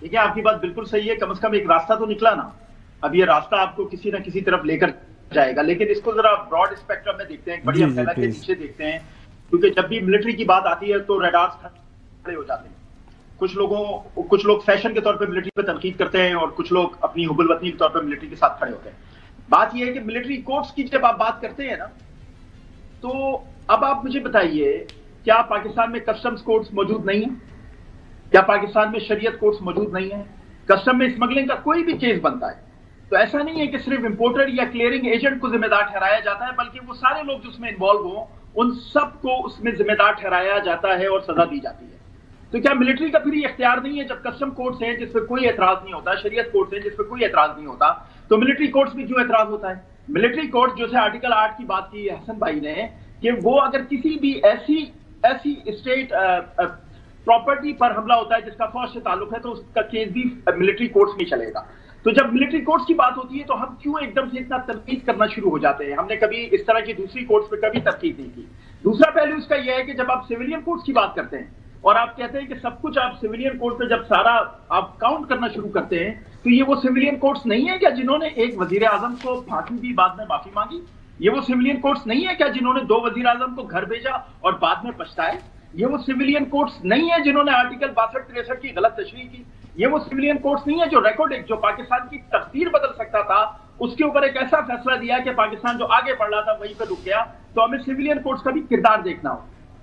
دیکھیں آپ کی بات بالکل صحیح ہے، کم از کم ایک راستہ تو نکلا نا. اب یہ راستہ آپ کو کسی نہ کسی طرف لے کر جائے گا، لیکن اس کو ذرا براڈ اسپیکٹرم میں دیکھتے ہیں، ایک بڑی جی امبریلا کے پلیز. نیچے دیکھتے ہیں. کیونکہ جب بھی ملٹری کی بات آتی ہے تو ریڈارز کھڑے ہو جاتے ہیں. کچھ لوگ فیشن کے طور پہ ملٹری پہ تنقید کرتے ہیں، اور کچھ لوگ اپنی حب الوطنی کے طور پہ ملٹری کے ساتھ کھڑے ہوتے ہیں. بات یہ ہے کہ ملٹری کورٹس کی جب آپ بات کرتے ہیں نا، تو اب آپ مجھے بتائیے، کیا پاکستان میں کسٹمز کورٹس موجود نہیں ہیں؟ کیا پاکستان میں شریعت کورٹس موجود نہیں ہیں؟ کسٹم میں اسمگلنگ کا کوئی بھی کیس بنتا ہے تو ایسا نہیں ہے کہ صرف امپورٹر یا کلیئرنگ ایجنٹ کو ذمہ دار ٹھہرایا جاتا ہے، بلکہ وہ سارے لوگ جو اس میں انوالو ہوں ان سب کو اس میں ذمہ دار ٹھہرایا جاتا ہے اور سزا دی جاتی ہے. تو کیا ملٹری کا پھر یہ اختیار نہیں ہے؟ جب کسٹم کورٹس ہیں جس پہ کوئی اعتراض نہیں ہوتا، شریعت کورٹس ہیں جس پہ کوئی اعتراض نہیں ہوتا، تو ملٹری کورٹس میں کیوں اعتراض ہوتا ہے؟ ملٹری کورٹ جو سے آرٹیکل 8 کی بات کی ہے حسن بھائی نے، کہ وہ اگر کسی بھی ایسی اسٹیٹ پراپرٹی پر حملہ ہوتا ہے جس کا فوج سے تعلق ہے تو اس کا کیس بھی ملٹری کورٹس میں چلے گا. تو جب ملٹری کورٹس کی بات ہوتی ہے تو ہم کیوں ایک دم سے اتنا تنقید کرنا شروع ہو جاتے ہیں؟ ہم نے کبھی اس طرح کی دوسری کورٹس پہ کبھی تنقید نہیں کی. دوسرا پہلو اس کا یہ ہے کہ جب آپ سویلین کورٹس کی بات کرتے ہیں اور آپ کہتے ہیں کہ سب کچھ آپ سویلین کورٹ پہ جب سارا آپ کاؤنٹ کرنا شروع کرتے ہیں، تو یہ وہ سویلین کورٹس نہیں ہے کیا جنہوں نے ایک وزیر اعظم کو پھانسی دی، بعد میں معافی مانگی؟ یہ وہ سویلین کورٹس نہیں ہے کیا جنہوں نے 2 وزیر اعظم کو گھر بھیجا اور بعد میں پچھتائے؟ یہ وہ سویلین کورٹس نہیں ہے جنہوں نے آرٹیکل 62-63 کی غلط تشریح کی؟ یہ وہ سویلین کورٹس نہیں ہے جو ریکارڈ ایک جو پاکستان کی تقدیر بدل سکتا تھا اس کے اوپر ایک ایسا فیصلہ دیا کہ پاکستان جو آگے بڑھ رہا تھا وہیں پہ رک گیا؟ تو ہمیں سویلین کورٹس کا بھی کردار دیکھنا ہو.